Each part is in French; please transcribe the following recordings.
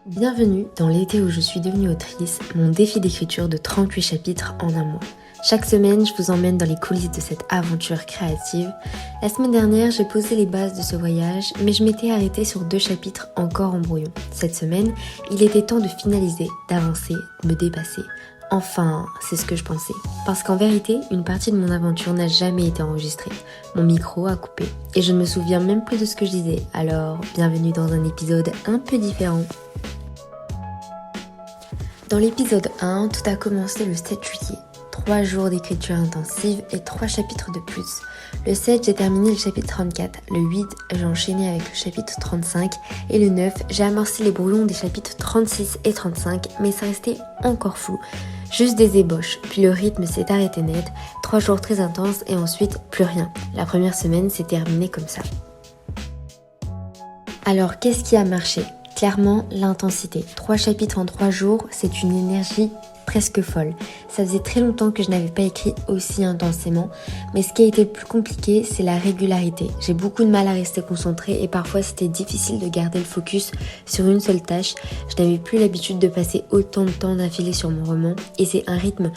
Bienvenue dans l'été où je suis devenue autrice, mon défi d'écriture de 38 chapitres en un mois. Chaque semaine, je vous emmène dans les coulisses de cette aventure créative. La semaine dernière, j'ai posé les bases de ce voyage, mais je m'étais arrêtée sur 2 chapitres encore en brouillon. Cette semaine, il était temps de finaliser, d'avancer, de me dépasser. Enfin, c'est ce que je pensais. Parce qu'en vérité, une partie de mon aventure n'a jamais été enregistrée. Mon micro a coupé. Et je ne me souviens même plus de ce que je disais. Alors, bienvenue dans un épisode un peu différent. Dans l'épisode 1, tout a commencé le 7 juillet. 3 jours d'écriture intensive et 3 chapitres de plus. Le 7, j'ai terminé le chapitre 34. Le 8, j'ai enchaîné avec le chapitre 35. Et le 9, j'ai amorcé les brouillons des chapitres 36 et 35, mais ça restait encore flou. Juste des ébauches, puis le rythme s'est arrêté net. 3 jours très intenses et ensuite plus rien. La première semaine s'est terminée comme ça. Alors, qu'est-ce qui a marché ? Clairement, l'intensité. 3 chapitres en 3 jours, c'est une énergie presque folle. Ça faisait très longtemps que je n'avais pas écrit aussi intensément, mais ce qui a été le plus compliqué, c'est la régularité. J'ai beaucoup de mal à rester concentrée et parfois c'était difficile de garder le focus sur une seule tâche. Je n'avais plus l'habitude de passer autant de temps d'affilée sur mon roman et c'est un rythme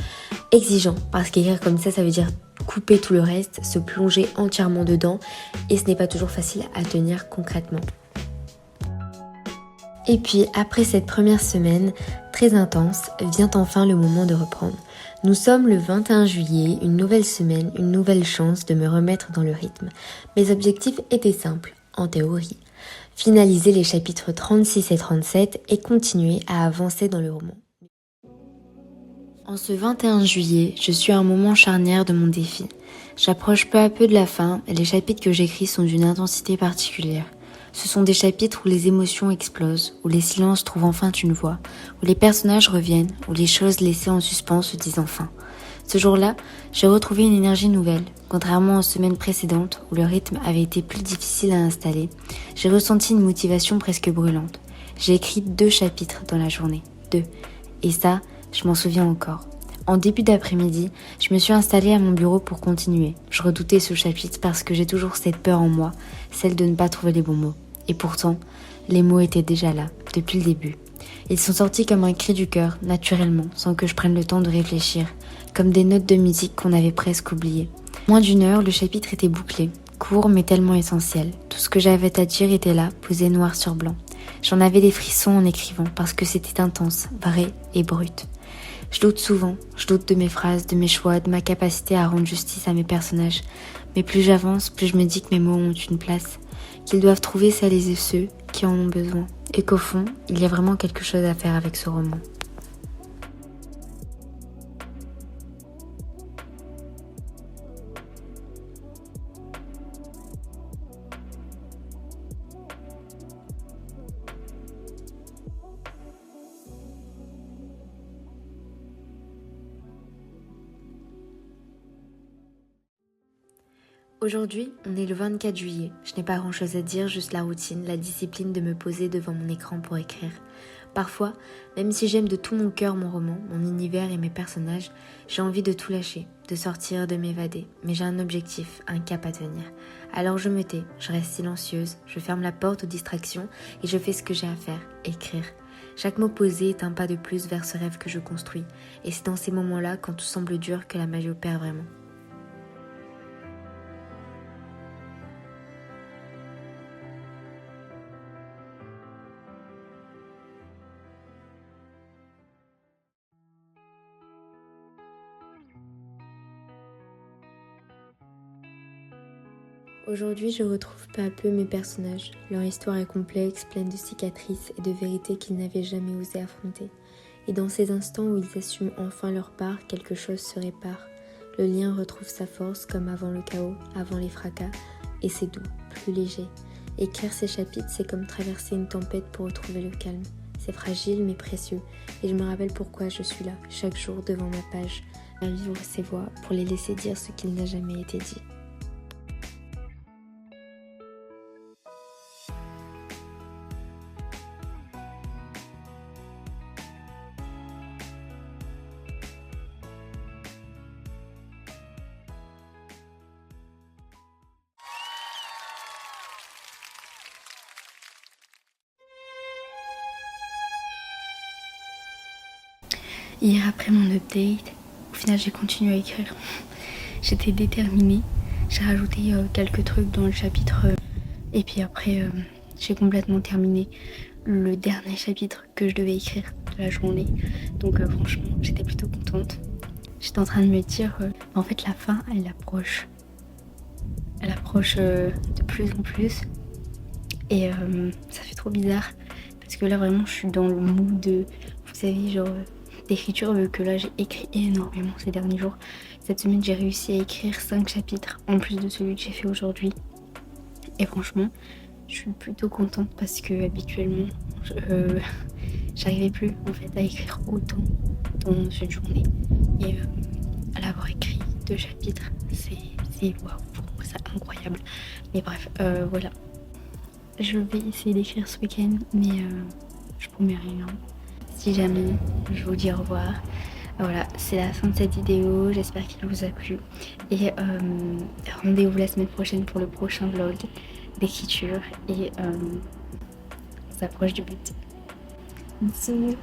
exigeant parce qu'écrire comme ça veut dire couper tout le reste, se plonger entièrement dedans et ce n'est pas toujours facile à tenir concrètement. Et puis, après cette première semaine très intense, vient enfin le moment de reprendre. Nous sommes le 21 juillet, une nouvelle semaine, une nouvelle chance de me remettre dans le rythme. Mes objectifs étaient simples, en théorie. Finaliser les chapitres 36 et 37 et continuer à avancer dans le roman. En ce 21 juillet, je suis à un moment charnière de mon défi. J'approche peu à peu de la fin et les chapitres que j'écris sont d'une intensité particulière. Ce sont des chapitres où les émotions explosent, où les silences trouvent enfin une voix, où les personnages reviennent, où les choses laissées en suspens se disent enfin. Ce jour-là, j'ai retrouvé une énergie nouvelle. Contrairement aux semaines précédentes où le rythme avait été plus difficile à installer, j'ai ressenti une motivation presque brûlante. J'ai écrit 2 chapitres dans la journée. 2. Et ça, je m'en souviens encore. En début d'après-midi, je me suis installée à mon bureau pour continuer. Je redoutais ce chapitre parce que j'ai toujours cette peur en moi, celle de ne pas trouver les bons mots. Et pourtant, les mots étaient déjà là, depuis le début. Ils sont sortis comme un cri du cœur, naturellement, sans que je prenne le temps de réfléchir, comme des notes de musique qu'on avait presque oubliées. Moins d'1 heure, le chapitre était bouclé, court mais tellement essentiel. Tout ce que j'avais à dire était là, posé noir sur blanc. J'en avais des frissons en écrivant parce que c'était intense, vrai et brut. Je doute souvent, je doute de mes phrases, de mes choix, de ma capacité à rendre justice à mes personnages. Mais plus j'avance, plus je me dis que mes mots ont une place, qu'ils doivent trouver celles et ceux qui en ont besoin. Et qu'au fond, il y a vraiment quelque chose à faire avec ce roman. Aujourd'hui, on est le 24 juillet. Je n'ai pas grand-chose à dire, juste la routine, la discipline de me poser devant mon écran pour écrire. Parfois, même si j'aime de tout mon cœur mon roman, mon univers et mes personnages, j'ai envie de tout lâcher, de sortir, de m'évader. Mais j'ai un objectif, un cap à tenir. Alors je me tais, je reste silencieuse, je ferme la porte aux distractions et je fais ce que j'ai à faire, écrire. Chaque mot posé est un pas de plus vers ce rêve que je construis. Et c'est dans ces moments-là, quand tout semble dur, que la magie opère vraiment. Aujourd'hui, je retrouve peu à peu mes personnages. Leur histoire est complexe, pleine de cicatrices et de vérités qu'ils n'avaient jamais osé affronter. Et dans ces instants où ils assument enfin leur part, quelque chose se répare. Le lien retrouve sa force comme avant le chaos, avant les fracas, et c'est doux, plus léger. Écrire ces chapitres, c'est comme traverser une tempête pour retrouver le calme. C'est fragile mais précieux, et je me rappelle pourquoi je suis là, chaque jour devant ma page, à vivre ces voix pour les laisser dire ce qu'il n'a jamais été dit. Hier après mon update, au final j'ai continué à écrire. J'étais déterminée. J'ai rajouté quelques trucs dans le chapitre et puis après j'ai complètement terminé le dernier chapitre que je devais écrire de la journée. Donc franchement j'étais plutôt contente. J'étais en train de me dire en fait la fin elle approche. Elle approche de plus en plus et ça fait trop bizarre parce que là vraiment je suis dans le mood de, vous savez, genre d'écriture, vu que là j'ai écrit énormément ces derniers jours. Cette semaine j'ai réussi à écrire 5 chapitres en plus de celui que j'ai fait aujourd'hui et franchement je suis plutôt contente parce que habituellement j'arrivais plus en fait à écrire autant dans une journée et à l'avoir écrit 2 chapitres c'est waouh, c'est incroyable. Mais bref voilà, je vais essayer d'écrire ce week-end mais je promets rien. Si jamais, je vous dis au revoir. Voilà, c'est la fin de cette vidéo, j'espère qu'il vous a plu. Et rendez-vous la semaine prochaine pour le prochain vlog d'écriture. Et on s'approche du but. Bisous.